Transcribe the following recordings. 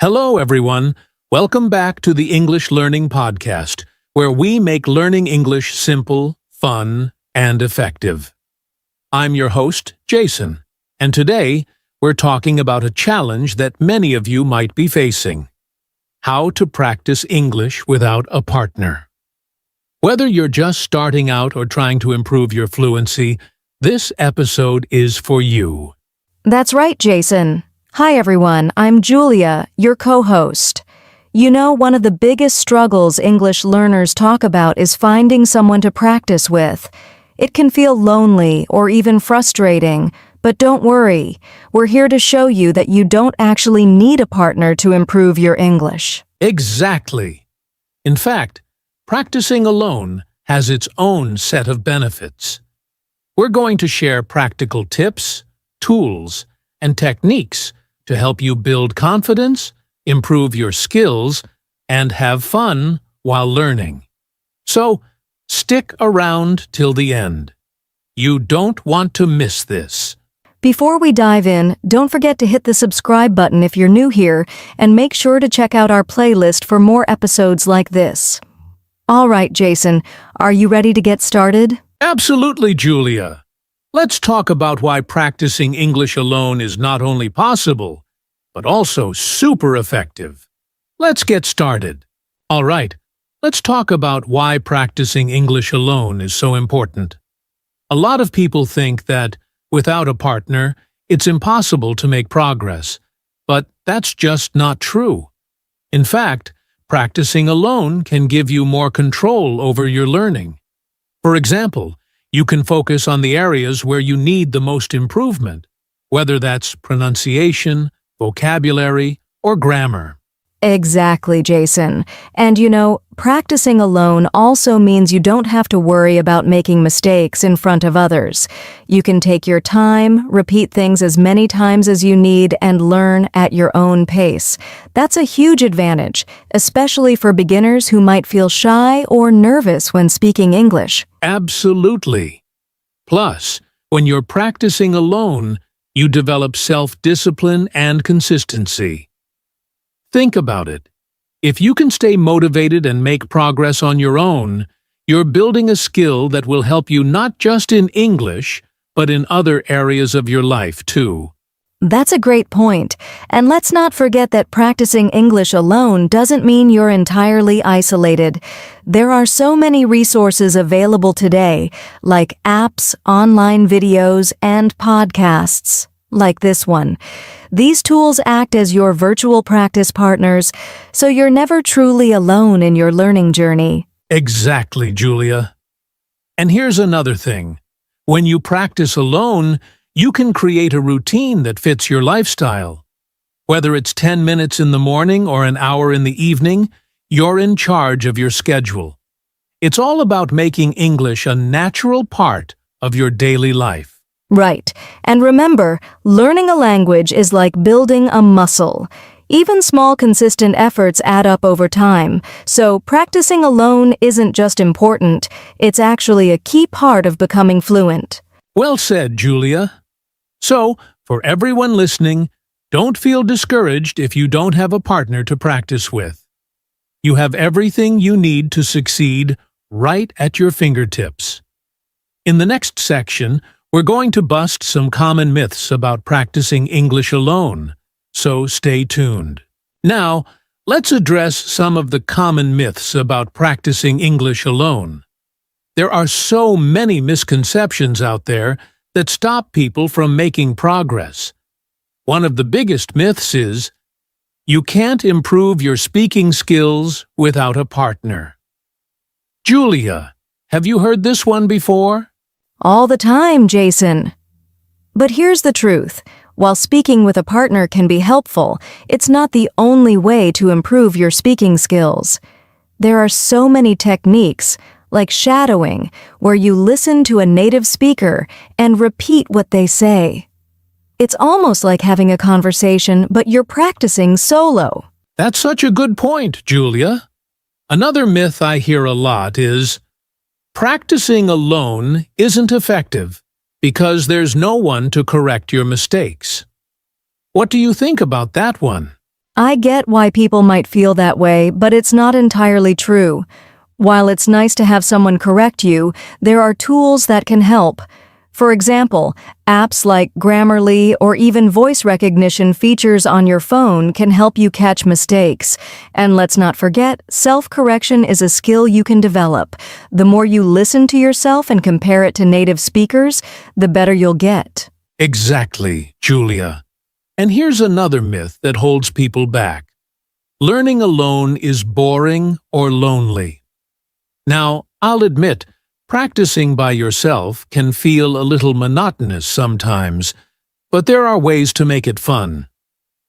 Hello, everyone. Welcome back to the English Learning Podcast, where we make learning English simple, fun, and effective. I'm your host, Jason, and today we're talking about a challenge that many of you might be facing: how to practice English without a partner. Whether you're just starting out or trying to improve your fluency, this episode is for you. That's right, Jason. Hi, everyone. I'm Julia, your co-host. You know, one of the biggest struggles English learners talk about is finding someone to practice with. It can feel lonely or even frustrating, but don't worry. We're here to show you that you don't actually need a partner to improve your English. Exactly. In fact, practicing alone has its own set of benefits. We're going to share practical tips, tools, and techniques to help you build confidence, improve your skills, and have fun while learning. So, stick around till the end. You don't want to miss this. Before we dive in, don't forget to hit the subscribe button if you're new here, and make sure to check out our playlist for more episodes like this. All right, Jason, are you ready to get started? Absolutely, Julia. Let's talk about why practicing English alone is not only possible, but also super effective. Let's get started. All right, let's talk about why practicing English alone is so important. A lot of people think that, without a partner, it's impossible to make progress, but that's just not true. In fact, practicing alone can give you more control over your learning. For example, you can focus on the areas where you need the most improvement, whether that's pronunciation, vocabulary, or grammar. Exactly, Jason. And you know, practicing alone also means you don't have to worry about making mistakes in front of others. You can take your time, repeat things as many times as you need, and learn at your own pace. That's a huge advantage, especially for beginners who might feel shy or nervous when speaking English. Absolutely. Plus, when you're practicing alone, you develop self-discipline and consistency. Think about it. If you can stay motivated and make progress on your own, you're building a skill that will help you not just in English, but in other areas of your life too. That's a great point. And let's not forget that practicing English alone doesn't mean you're entirely isolated. There are so many resources available today, like apps, online videos, and podcasts, like this one. These tools act as your virtual practice partners, so you're never truly alone in your learning journey. Exactly, Julia. And here's another thing. When you practice alone, you can create a routine that fits your lifestyle. Whether it's 10 minutes in the morning or an hour in the evening, you're in charge of your schedule. It's all about making English a natural part of your daily life. Right. And remember, learning a language is like building a muscle. Even small, consistent efforts add up over time. So practicing alone isn't just important, it's actually a key part of becoming fluent. Well said, Julia. So, for everyone listening, don't feel discouraged if you don't have a partner to practice with. You have everything you need to succeed right at your fingertips. In the next section, we're going to bust some common myths about practicing English alone, so stay tuned. Now, let's address some of the common myths about practicing English alone. There are so many misconceptions out there that stop people from making progress. One of the biggest myths is, you can't improve your speaking skills without a partner. Julia, have you heard this one before? All the time, Jason. But here's the truth. While speaking with a partner can be helpful, it's not the only way to improve your speaking skills. There are so many techniques, like shadowing, where you listen to a native speaker and repeat what they say. It's almost like having a conversation, but you're practicing solo. That's such a good point, Julia. Another myth I hear a lot is, practicing alone isn't effective because there's no one to correct your mistakes. What do you think about that one? I get why people might feel that way, but it's not entirely true. While it's nice to have someone correct you, there are tools that can help. For example, apps like Grammarly or even voice recognition features on your phone can help you catch mistakes. And let's not forget, self-correction is a skill you can develop. The more you listen to yourself and compare it to native speakers, the better you'll get. Exactly, Julia. And here's another myth that holds people back. Learning alone is boring or lonely. Now, I'll admit, practicing by yourself can feel a little monotonous sometimes, but there are ways to make it fun.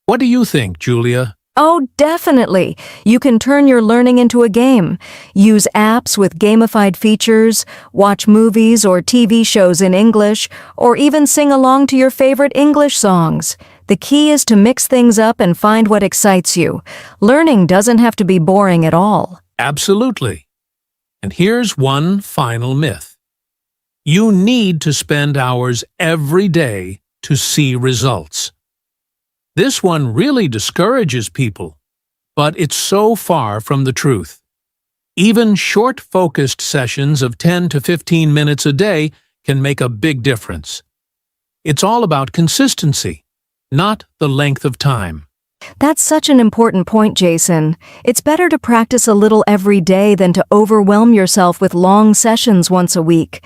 What do you think, Julia? Oh, definitely. You can turn your learning into a game. Use apps with gamified features, watch movies or TV shows in English, or even sing along to your favorite English songs. The key is to mix things up and find what excites you. Learning doesn't have to be boring at all. Absolutely. And here's one final myth. You need to spend hours every day to see results. This one really discourages people, but it's so far from the truth. Even short focused sessions of 10 to 15 minutes a day can make a big difference. It's all about consistency, not the length of time. That's such an important point, Jason. It's better to practice a little every day than to overwhelm yourself with long sessions once a week.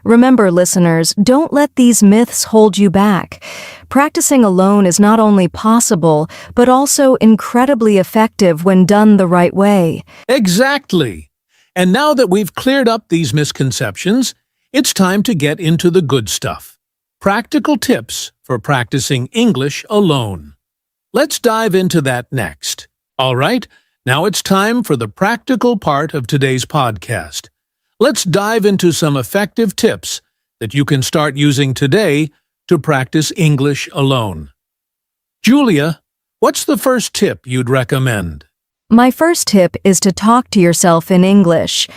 Remember, listeners, don't let these myths hold you back. Practicing alone is not only possible, but also incredibly effective when done the right way. Exactly. And now that we've cleared up these misconceptions, it's time to get into the good stuff. Practical tips for practicing English alone. Let's dive into that next. All right, now it's time for the practical part of today's podcast. Let's dive into some effective tips that you can start using today to practice English alone. Julia, what's the first tip you'd recommend? My first tip is to talk to yourself in English.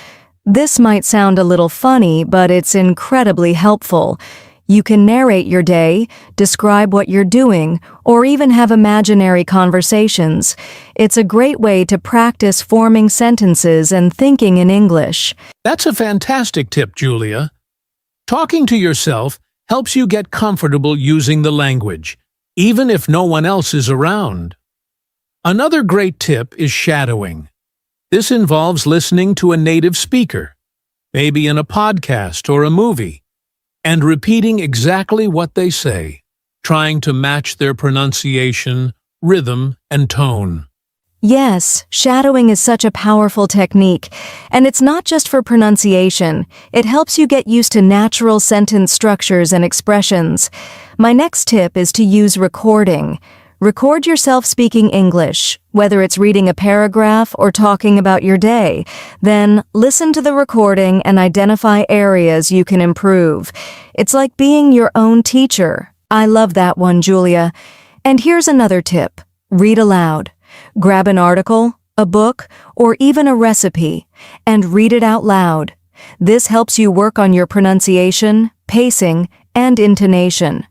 This might sound a little funny, but it's incredibly helpful. You can narrate your day, describe what you're doing, or even have imaginary conversations. It's a great way to practice forming sentences and thinking in English. That's a fantastic tip, Julia. Talking to yourself helps you get comfortable using the language, even if no one else is around. Another great tip is shadowing. This involves listening to a native speaker, maybe in a podcast or a movie, and repeating exactly what they say, trying to match their pronunciation, rhythm, and tone. Yes, shadowing is such a powerful technique, and it's not just for pronunciation. It helps you get used to natural sentence structures and expressions. My next tip is to use recording. Record yourself speaking English, whether it's reading a paragraph or talking about your day. Then listen to the recording and identify areas you can improve. It's like being your own teacher. I love that one, Julia. And here's another tip. Read aloud. Grab an article, a book, or even a recipe, and read it out loud. This helps you work on your pronunciation, pacing, and intonation.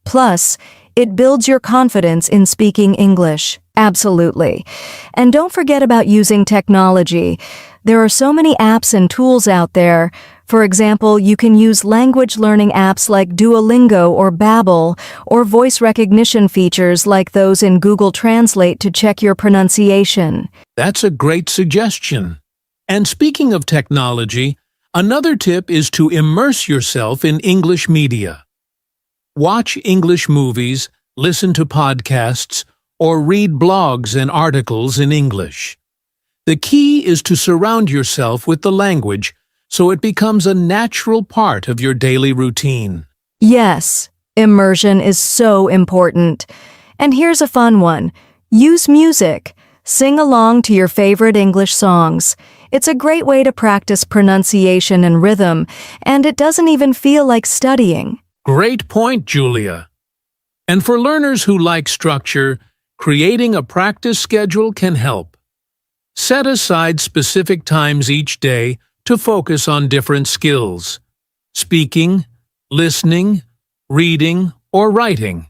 Plus, it builds your confidence in speaking English. Absolutely. And don't forget about using technology. There are so many apps and tools out there. For example, you can use language learning apps like Duolingo or Babbel, or voice recognition features like those in Google Translate to check your pronunciation. That's a great suggestion. And speaking of technology, another tip is to immerse yourself in English media. Watch English movies, listen to podcasts, or read blogs and articles in English. The key is to surround yourself with the language so it becomes a natural part of your daily routine. Yes, immersion is so important. And here's a fun one. Use music. Sing along to your favorite English songs. It's a great way to practice pronunciation and rhythm, and it doesn't even feel like studying. Great point, Julia. And for learners who like structure, creating a practice schedule can help. Set aside specific times each day to focus on different skills: speaking, listening, reading, or writing.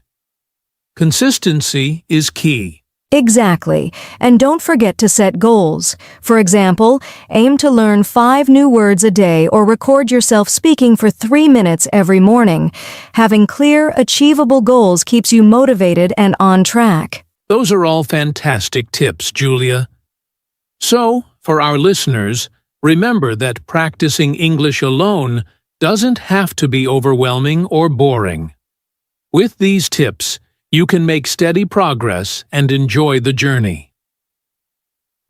Consistency is key. Exactly. And don't forget to set goals. For example, aim to learn 5 new words a day or record yourself speaking for 3 minutes every morning. Having clear, achievable goals keeps you motivated and on track. Those are all fantastic tips, Julia. So, for our listeners, remember that practicing English alone doesn't have to be overwhelming or boring. With these tips, you can make steady progress and enjoy the journey.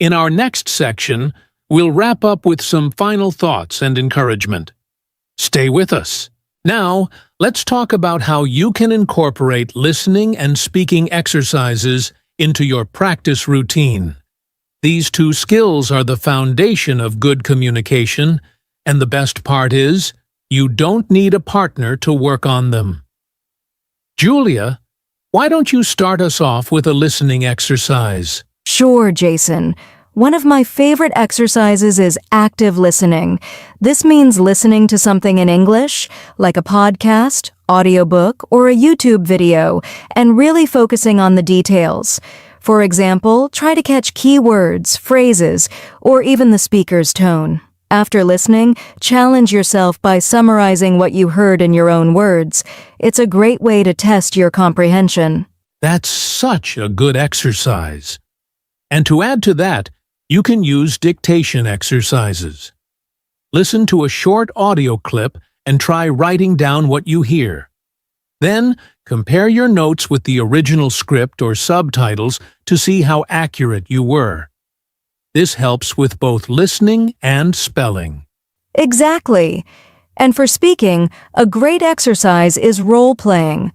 In our next section, we'll wrap up with some final thoughts and encouragement. Stay with us. Now, let's talk about how you can incorporate listening and speaking exercises into your practice routine. These 2 skills are the foundation of good communication, and the best part is, you don't need a partner to work on them. Julia, why don't you start us off with a listening exercise? Sure, Jason. One of my favorite exercises is active listening. This means listening to something in English, like a podcast, audiobook, or a YouTube video, and really focusing on the details. For example, try to catch key words, phrases, or even the speaker's tone. After listening, challenge yourself by summarizing what you heard in your own words. It's a great way to test your comprehension. That's such a good exercise. And to add to that, you can use dictation exercises. Listen to a short audio clip and try writing down what you hear. Then, compare your notes with the original script or subtitles to see how accurate you were. This helps with both listening and spelling. Exactly. And for speaking, a great exercise is role-playing.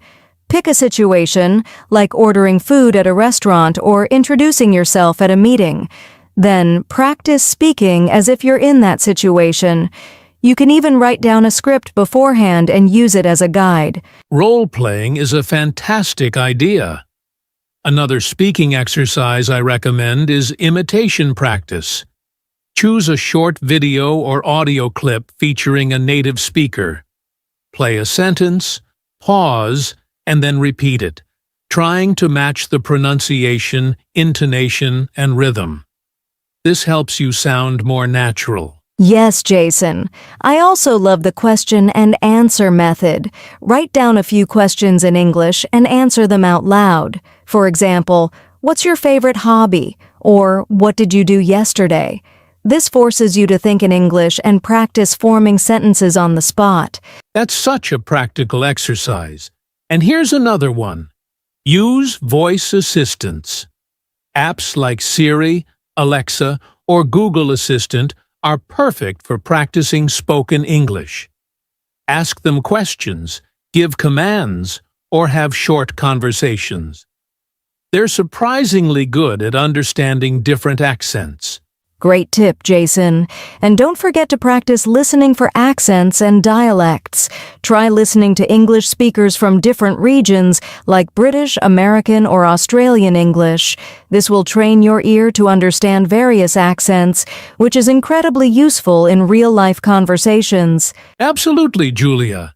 Pick a situation, like ordering food at a restaurant or introducing yourself at a meeting. Then practice speaking as if you're in that situation. You can even write down a script beforehand and use it as a guide. Role-playing is a fantastic idea. Another speaking exercise I recommend is imitation practice. Choose a short video or audio clip featuring a native speaker. Play a sentence, pause, and then repeat it, trying to match the pronunciation, intonation, and rhythm. This helps you sound more natural. Yes, Jason. I also love the question and answer method. Write down a few questions in English and answer them out loud. For example, what's your favorite hobby? Or what did you do yesterday? This forces you to think in English and practice forming sentences on the spot. That's such a practical exercise. And here's another one. Use voice assistants. Apps like Siri, Alexa, or Google Assistant are perfect for practicing spoken English. Ask them questions, give commands, or have short conversations. They're surprisingly good at understanding different accents. Great tip, Jason. And don't forget to practice listening for accents and dialects. Try listening to English speakers from different regions, like British, American, or Australian English. This will train your ear to understand various accents, which is incredibly useful in real-life conversations. Absolutely, Julia.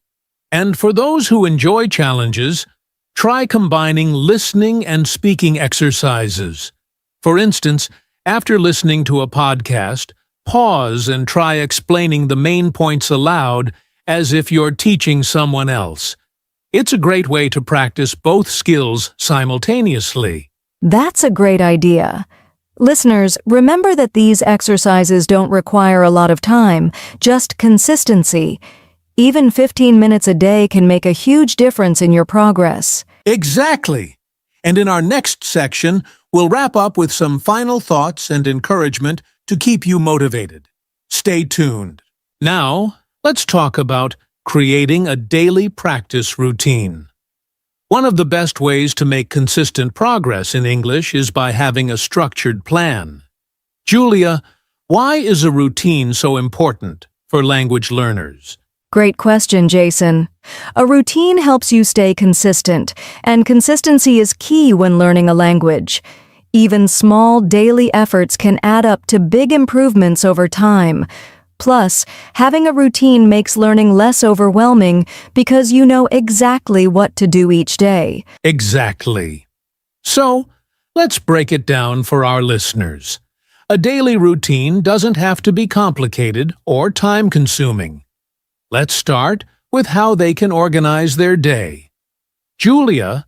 And for those who enjoy challenges, try combining listening and speaking exercises. For instance, after listening to a podcast, pause and try explaining the main points aloud as if you're teaching someone else. It's a great way to practice both skills simultaneously. That's a great idea. Listeners, remember that these exercises don't require a lot of time, just consistency. Even 15 minutes a day can make a huge difference in your progress. Exactly. And in our next section, we'll wrap up with some final thoughts and encouragement to keep you motivated. Stay tuned. Now, let's talk about creating a daily practice routine. One of the best ways to make consistent progress in English is by having a structured plan. Julia, why is a routine so important for language learners? Great question, Jason. A routine helps you stay consistent, and consistency is key when learning a language. Even small daily efforts can add up to big improvements over time. Plus, having a routine makes learning less overwhelming because you know exactly what to do each day. Exactly. So, Let's break it down for our listeners. A daily routine doesn't have to be complicated or time-consuming. Let's start with how they can organize their day. Julia,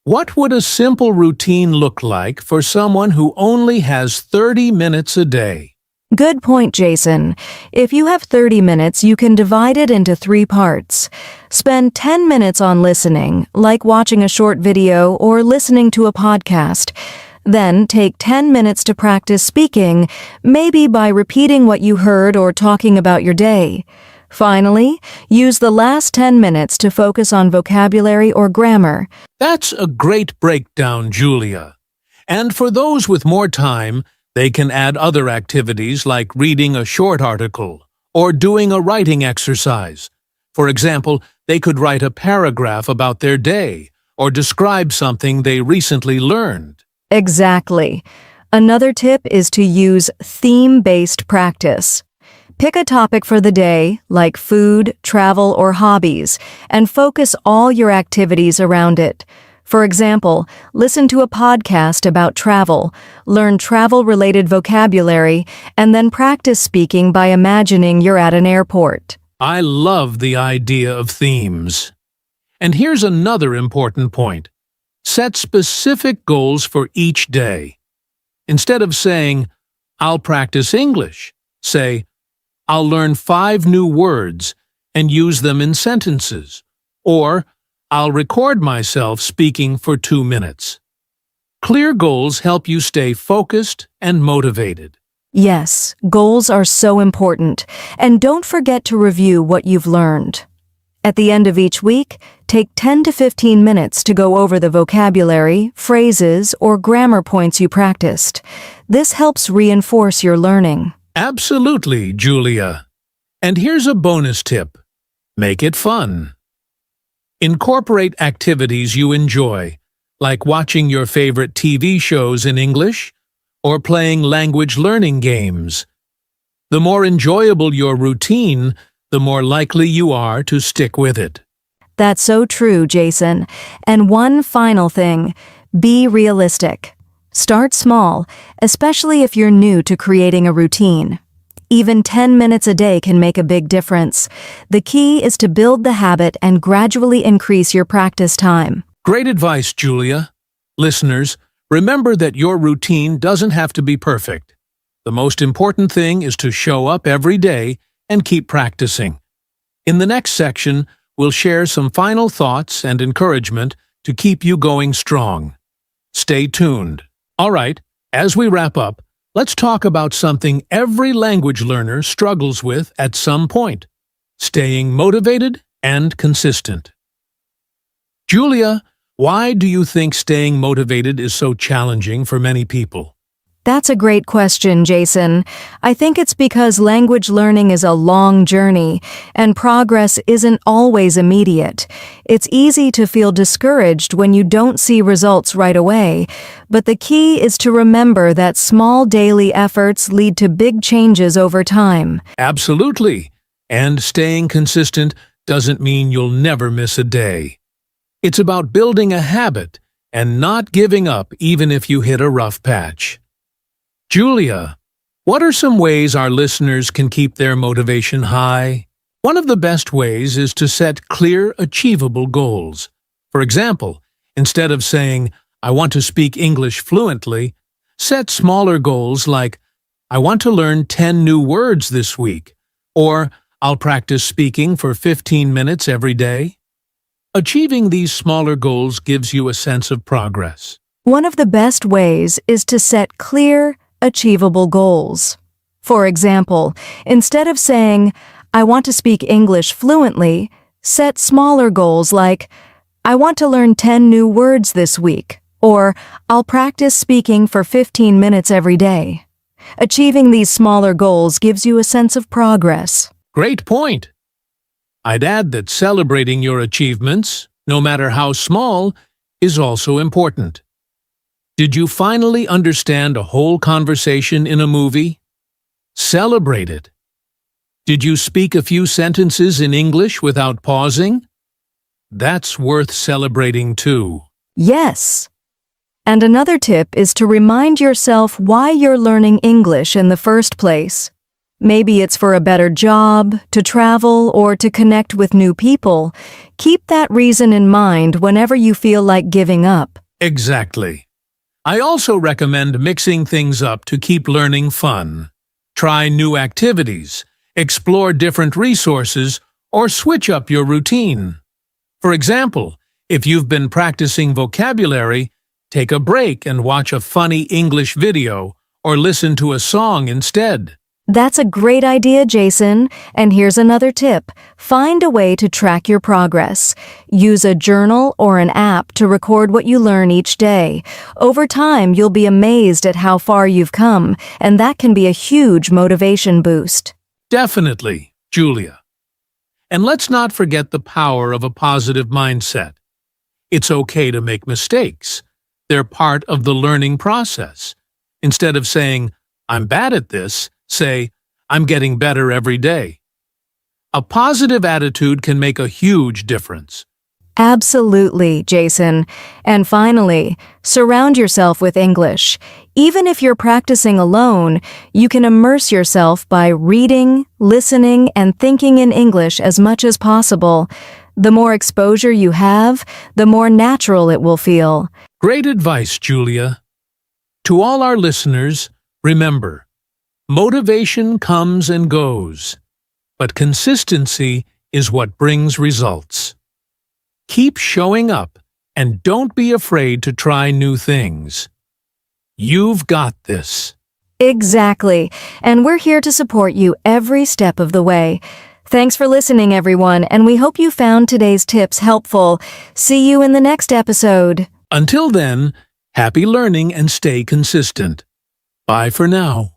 what would a simple routine look like for someone who only has 30 minutes a day? Good point, Jason. If you have 30 minutes, you can divide it into 3 parts. Spend 10 minutes on listening, like watching a short video or listening to a podcast. Then take 10 minutes to practice speaking, maybe by repeating what you heard or talking about your day. Finally, use the last 10 minutes to focus on vocabulary or grammar. That's a great breakdown, Julia. And for those with more time, they can add other activities like reading a short article or doing a writing exercise. For example, they could write a paragraph about their day or describe something they recently learned. Exactly. Another tip is to use theme-based practice. Pick a topic for the day, like food, travel, or hobbies, and focus all your activities around it. For example, listen to a podcast about travel, learn travel-related vocabulary, and then practice speaking by imagining you're at an airport. I love the idea of themes. And here's another important point. Set specific goals for each day. Instead of saying, "I'll practice English," say, "I'll learn 5 new words and use them in sentences," or "I'll record myself speaking for 2 minutes." Clear goals help you stay focused and motivated. Yes, goals are so important, and don't forget to review what you've learned. At the end of each week, take 10 to 15 minutes to go over the vocabulary, phrases, or grammar points you practiced. This helps reinforce your learning. Absolutely, Julia. And here's a bonus tip. Make it fun. Incorporate activities you enjoy, like watching your favorite TV shows in English or playing language learning games. The more enjoyable your routine, the more likely you are to stick with it. That's so true, Jason. And one final thing, be realistic. Start small, especially if you're new to creating a routine. Even 10 minutes a day can make a big difference. The key is to build the habit and gradually increase your practice time. Great advice, Julia. Listeners, remember that your routine doesn't have to be perfect. The most important thing is to show up every day and keep practicing. In the next section, we'll share some final thoughts and encouragement to keep you going strong. Stay tuned. All right, as we wrap up, let's talk about something every language learner struggles with at some point: staying motivated and consistent. Julia, why do you think staying motivated is so challenging for many people? That's a great question, Jason. I think it's because language learning is a long journey, and progress isn't always immediate. It's easy to feel discouraged when you don't see results right away, but the key is to remember that small daily efforts lead to big changes over time. Absolutely. And staying consistent doesn't mean you'll never miss a day. It's about building a habit and not giving up even if you hit a rough patch. Julia, what are some ways our listeners can keep their motivation high? One of the best ways is to set clear, achievable goals. For example, instead of saying, "I want to speak English fluently," set smaller goals like, "I want to learn 10 new words this week," or "I'll practice speaking for 15 minutes every day." Achieving these smaller goals gives you a sense of progress. One of the best ways is to set clear, achievable goals. For example, instead of saying, "I want to speak English fluently," set smaller goals like, "I want to learn 10 new words this week," or "I'll practice speaking for 15 minutes every day." Achieving these smaller goals gives you a sense of progress. Great point. I'd add that celebrating your achievements, no matter how small, is also important. Did you finally understand a whole conversation in a movie? Celebrate it. Did you speak a few sentences in English without pausing? That's worth celebrating too. Yes. And another tip is to remind yourself why you're learning English in the first place. Maybe it's for a better job, to travel, or to connect with new people. Keep that reason in mind whenever you feel like giving up. Exactly. I also recommend mixing things up to keep learning fun. Try new activities, explore different resources, or switch up your routine. For example, if you've been practicing vocabulary, take a break and watch a funny English video or listen to a song instead. That's a great idea, Jason. And here's another tip. Find a way to track your progress. Use a journal or an app to record what you learn each day. Over time, you'll be amazed at how far you've come, and that can be a huge motivation boost. Definitely, Julia. And let's not forget the power of a positive mindset. It's okay to make mistakes. They're part of the learning process. Instead of saying, "I'm bad at this," say, "I'm getting better every day." A positive attitude can make a huge difference. Absolutely, Jason. And finally, surround yourself with English. Even if you're practicing alone, you can immerse yourself by reading, listening, and thinking in English as much as possible. The more exposure you have, the more natural it will feel. Great advice, Julia. To all our listeners, remember, motivation comes and goes, but consistency is what brings results. Keep showing up and don't be afraid to try new things. You've got this. Exactly. And we're here to support you every step of the way. Thanks for listening, everyone, and we hope you found today's tips helpful. See you in the next episode. Until then, happy learning and stay consistent. Bye for now.